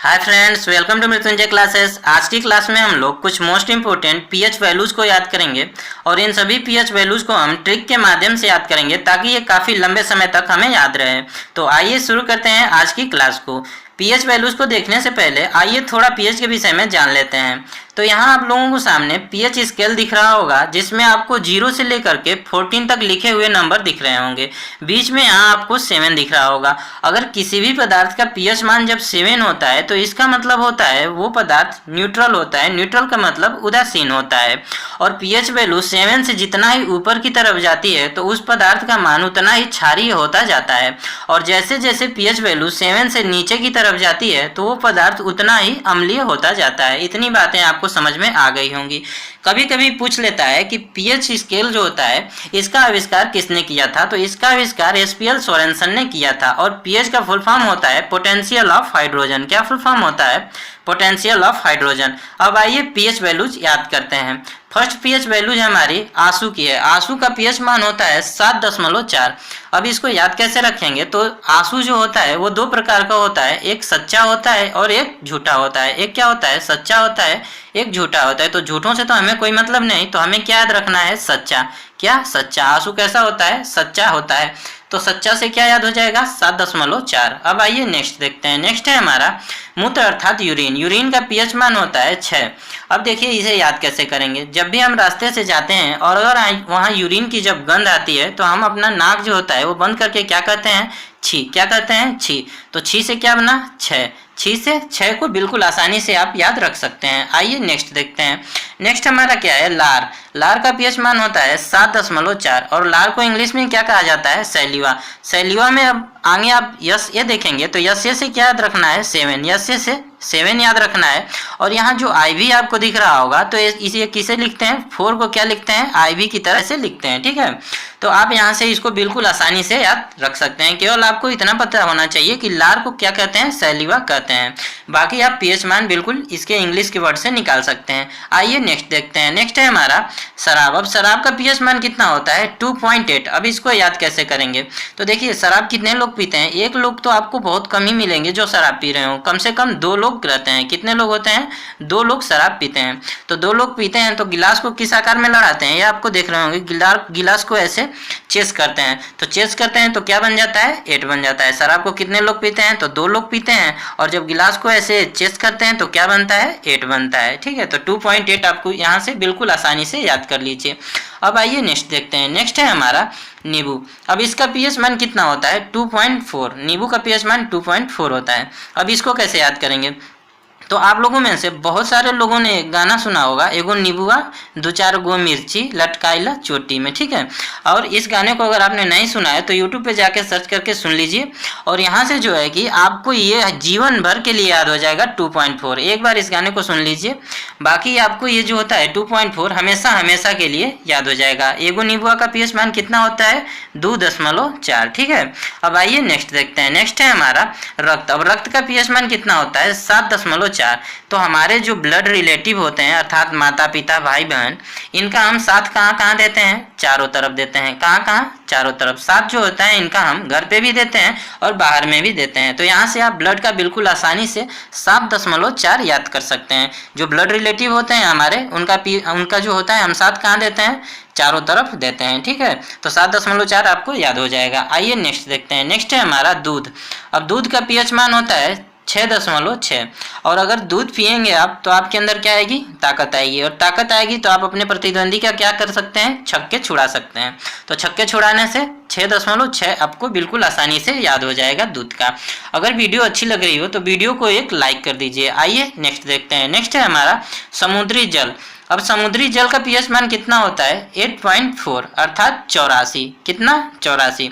Hi friends, welcome to Mrityunjay classes. आज की class में हम लोग कुछ मोस्ट इंपोर्टेंट पीएच वैल्यूज़ को याद करेंगे और इन सभी पीएच वैल्यूज़ को हम ट्रिक के माध्यम से याद करेंगे ताकि ये काफ़ी लंबे समय तक हमें याद रहे। तो आइए शुरू करते हैं आज की क्लास को। पीएच वैल्यूज़ को देखने से पहले आइए थोड़ा पीएच के विषय में जान लेते हैं। तो यहाँ आप लोगों को सामने पीएच स्केल दिख रहा होगा जिसमें आपको 0 से लेकर के 14 तक लिखे हुए नंबर दिख रहे होंगे। बीच में यहाँ आपको 7 दिख रहा होगा। अगर किसी भी पदार्थ का पीएच मान जब 7 होता है तो इसका मतलब होता है वो पदार्थ न्यूट्रल होता है। न्यूट्रल का मतलब उदासीन होता है। और पीएच वैल्यू 7 से जितना ही ऊपर की तरफ जाती है तो उस पदार्थ का मान उतना ही क्षारीय होता जाता है। और जैसे जैसे पीएच वैल्यू 7 से नीचे की तरफ जाती है तो वो पदार्थ उतना ही अम्लीय होता जाता है। इतनी बातें आपको समझ में आ गई होंगी। कभी कभी पूछ लेता है कि पीएच स्केल जो होता है इसका आविष्कार किसने किया था, तो इसका आविष्कार एसपीएल सोरेनसन ने किया था। और पीएच का फुल फॉर्म होता है पोटेंशियल ऑफ हाइड्रोजन। क्या फुल फॉर्म होता है? Potential of hydrogen. अब आइए पीएच वैल्यूज याद करते हैं। फर्स्ट पीएच वैल्यूज हमारी आंसू की है। आंसू का पीएच मान होता है 7.4। अब इसको याद कैसे रखेंगे? तो आंसू जो होता है वो दो प्रकार का होता है, एक सच्चा होता है और एक झूठा होता है। एक क्या होता है? सच्चा होता है, एक झूठा होता है। तो झूठों से तो हमें कोई मतलब नहीं, तो हमें क्या याद रखना है? सच्चा। क्या? सच्चा। आंसू कैसा होता है? सच्चा होता है। तो सच्चा से क्या याद हो जाएगा? 7.4। अब आइए नेक्स्ट देखते हैं। नेक्स्ट है हमारा मूत्र अर्थात यूरिन। यूरिन का पीएच मान होता है 6। अब देखिए इसे याद कैसे करेंगे। जब भी हम रास्ते से जाते हैं और अगर वहाँ यूरिन की जब गंध आती है तो हम अपना नाक जो होता है वो बंद करके क्या कहते हैं? छी। क्या कहते हैं? छी। तो छी से क्या बना? 6। छी से 6 को बिल्कुल आसानी से आप याद रख सकते हैं। आइए नेक्स्ट देखते हैं। नेक्स्ट हमारा क्या है? लार। लार का पीएच मान होता है 7.4 और लार को इंग्लिश में क्या कहा जाता है? सैलिवा। सैलिवा में अब आगे आप यस ये देखेंगे तो यस से क्या याद रखना है? 7। यस से 7 याद रखना है। और यहाँ जो आईवी आपको दिख रहा होगा तो इसे किसे लिखते हैं? 4 को क्या लिखते हैं? आईवी की तरह से लिखते हैं। ठीक है, तो आप यहाँ से इसको बिल्कुल आसानी से याद रख सकते हैं। केवल आपको इतना पता होना चाहिए कि लार को क्या कहते हैं? सैलिवा कहते हैं। बाकी आप पीएच मान बिल्कुल इसके इंग्लिश के वर्ड से निकाल सकते हैं। आइए नेक्स्ट देखते हैं। नेक्स्ट है हमारा शराब। अब शराब का पीएच मान कितना होता है? 2.8। अब इसको याद कैसे करेंगे? तो देखिए शराब कितने लोग पीते हैं? एक लोग तो आपको बहुत कम ही मिलेंगे जो शराब पी रहे हो। कम से कम 2 लोग रहते हैं। कितने लोग होते हैं? 2 लोग शराब पीते हैं। तो 2 लोग पीते हैं तो गिलास को किस आकार में लड़ाते हैं? ये आपको देख रहे होंगे। गिलास को ऐसे चेस करते हैं। तो चेस करते हैं तो क्या बन जाता है? 8 बन जाता है। शराब को कितने लोग पीते हैं? तो 2 लोग पीते हैं। और जब गिलास को ऐसे चेस करते हैं तो क्या बनता है? 8 बनता है। ठीक है, तो 2.8 आपको यहाँ से बिल्कुल आसानी से याद कर लीजिए। अब आइए नेक्स्ट देखते हैं। नेक्स्ट है हमारा नींबू। अब इसका पीएच मान कितना होता है? 2.4। नींबू का पीएच मान 2.4 होता है। अब इसको कैसे याद करेंगे? तो आप लोगों में से बहुत सारे लोगों ने एक गाना सुना होगा, एगो नींबुआ 2-4 गो मिर्ची लटकाइला चोटी में। ठीक है, और इस गाने को अगर आपने नहीं सुना है तो यूट्यूब पे जाके सर्च करके सुन लीजिए। और यहाँ से जो है कि आपको ये जीवन भर के लिए याद हो जाएगा 2.4। एक बार इस गाने को सुन लीजिए, बाकी आपको ये जो होता है 2.4 हमेशा हमेशा के लिए याद हो जाएगा। एगो नींबुआ का पीएच मान कितना होता है? 2.4। ठीक है, अब आइए नेक्स्ट देखते हैं। नेक्स्ट है हमारा रक्त। अब रक्त का पीएच मान कितना होता है? 7.4। तो हमारे जो ब्लड रिलेटिव होते हैं अर्थात माता पिता भाई बहन, इनका हम साथ कहाँ कहाँ देते हैं? चारों तरफ देते हैं। कहाँ कहाँ? चारों तरफ। साथ जो होता है इनका हम घर पे भी देते हैं और बाहर में भी देते हैं। तो यहाँ से आप ब्लड का बिल्कुल आसानी से 7.4 याद कर सकते हैं। जो ब्लड रिलेटिव होते हैं हमारे उनका जो होता है हम साथ कहाँ देते हैं? चारों तरफ देते हैं। ठीक है, तो 7.4 आपको याद हो जाएगा। आइए नेक्स्ट देखते हैं। नेक्स्ट है हमारा दूध। अब दूध का पीएच मान होता है 6.6। और अगर दूध पिएंगे आप तो आपके अंदर क्या आएगी? ताकत आएगी। और ताकत आएगी तो आप अपने प्रतिद्वंदी का क्या कर सकते हैं? छक्के छुड़ा सकते हैं। तो छक्के छुड़ाने से 6.6 आपको बिल्कुल आसानी से याद हो जाएगा दूध का। अगर वीडियो अच्छी लग रही हो तो वीडियो को एक लाइक कर दीजिए। आइए नेक्स्ट देखते हैं। नेक्स्ट है हमारा समुद्री जल। अब समुद्री जल का पीएच मान कितना होता है? 8.4 अर्थात 84। कितना? 84।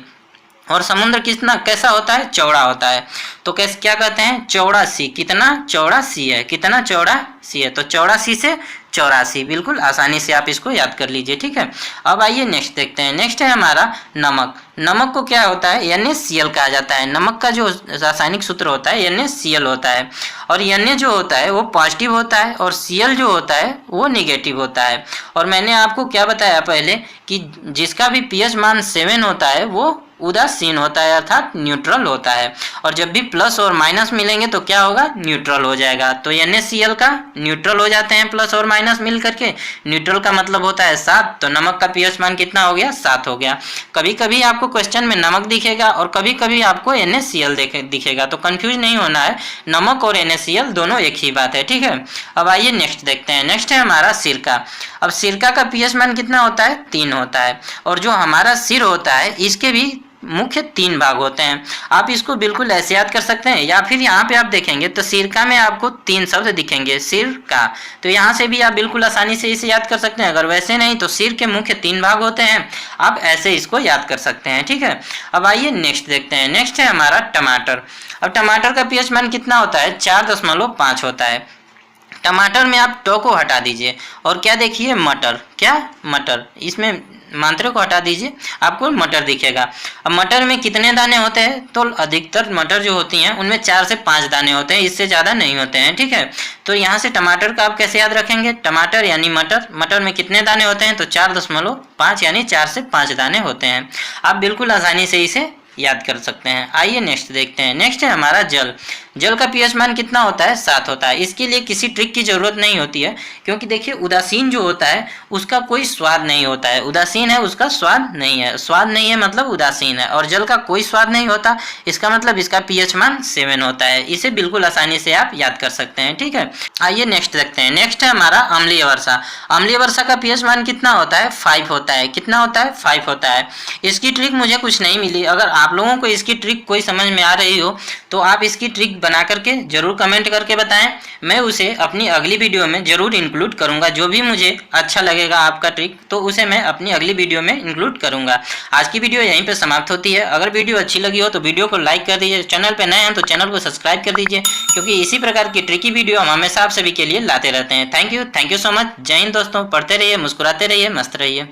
और समुद्र कितना कैसा होता है? चौड़ा होता है। तो कैसे क्या कहते हैं? चौड़ा सी। कितना? चौड़ा सी है। कितना? चौड़ा सी है। तो चौड़ा सी से 84। बिल्कुल आसानी से आप इसको याद कर लीजिए। ठीक है, अब आइए नेक्स्ट देखते हैं। नेक्स्ट है हमारा नमक। नमक को क्या होता है? NaCl कहा जाता है। नमक का जो रासायनिक सूत्र होता है NaCl होता है। और Na जो होता है वो पॉजिटिव होता है और Cl जो होता है वो निगेटिव होता है। और मैंने आपको क्या बताया पहले कि जिसका भी पीएच मान 7 होता है वो उदासीन होता है अर्थात न्यूट्रल होता है। और जब भी प्लस और माइनस मिलेंगे तो क्या होगा, न्यूट्रल हो जाएगा। तो NaCl का न्यूट्रल हो जाते हैं प्लस और माइनस मिल करके। न्यूट्रल का मतलब होता है 7, तो नमक का पीएच मान कितना हो गया, 7 हो गया। कभी कभी आपको क्वेश्चन में नमक दिखेगा और कभी कभी आपको NaCl दिखेगा, तो कंफ्यूज नहीं होना है, नमक और NaCl दोनों एक ही बात है, ठीक है। अब आइए नेक्स्ट देखते हैं। नेक्स्ट है हमारा सिरका। अब सिरका का पीएच मान कितना होता है, 3 होता है। और जो हमारा सिर होता है इसके भी मुख्य 3 भाग होते हैं। आप इसको बिल्कुल ऐसे याद कर सकते हैं, या फिर यहाँ पे आप देखेंगे तो सिरका में आपको 3 शब्द दिखेंगे, सिर का, तो यहाँ से भी आप बिल्कुल आसानी से इसे याद कर सकते हैं। अगर वैसे नहीं तो सिर के मुख्य 3 भाग होते हैं, आप ऐसे इसको याद कर सकते हैं, ठीक है। अब आइए नेक्स्ट देखते हैं। नेक्स्ट है हमारा टमाटर। अब टमाटर का पीएच मान कितना होता है, 4.5 होता है। टमाटर में आप ट को हटा दीजिए और क्या देखिए, मटर, क्या मटर, इसमें मात्रा को हटा दीजिए, आपको मटर दिखेगा। अब मटर में कितने दाने होते हैं, तो अधिकतर मटर जो होती हैं उनमें 4 से 5 दाने होते हैं, इससे ज़्यादा नहीं होते हैं, ठीक है। तो यहाँ से टमाटर का आप कैसे याद रखेंगे, टमाटर यानी मटर, मटर में कितने दाने होते हैं, तो 4.5 यानी 4 से 5 दाने होते हैं। आप बिल्कुल आसानी से इसे याद कर सकते हैं। आइए नेक्स्ट देखते हैं। नेक्स्ट है हमारा जल। जल का पीएच मान कितना होता है, 7 होता है। इसके लिए किसी ट्रिक की जरूरत नहीं होती है, क्योंकि देखिए उदासीन जो होता है उसका कोई स्वाद नहीं होता है। उदासीन है उसका स्वाद नहीं है, स्वाद नहीं है मतलब उदासीन है। और जल का कोई स्वाद नहीं होता, इसका मतलब इसका पीएच मान 7 होता है। इसे बिल्कुल आसानी से आप याद कर सकते हैं, ठीक है। आइए नेक्स्ट देखते हैं। नेक्स्ट है हमारा अम्लीय वर्षा। अम्लीय वर्षा का पीएच मान कितना होता है, 5 होता है। कितना होता है, 5 होता है। इसकी ट्रिक मुझे कुछ नहीं मिली। अगर आप लोगों को इसकी ट्रिक कोई समझ में आ रही हो तो आप इसकी ट्रिक बना करके जरूर कमेंट करके बताएं, मैं उसे अपनी अगली वीडियो में जरूर इंक्लूड करूंगा। जो भी मुझे अच्छा लगेगा आपका ट्रिक, तो उसे मैं अपनी अगली वीडियो में इंक्लूड करूंगा। आज की वीडियो यहीं पे समाप्त होती है। अगर वीडियो अच्छी लगी हो तो वीडियो को लाइक कर दीजिए, चैनल पे नए हैं तो चैनल को सब्सक्राइब कर दीजिए, क्योंकि इसी प्रकार की ट्रिकी वीडियो हम हमेशा आप सभी के लिए लाते रहते हैं। Thank you so much. जय हिंद दोस्तों, पढ़ते रहिए, मुस्कुराते रहिए, मस्त रहिए।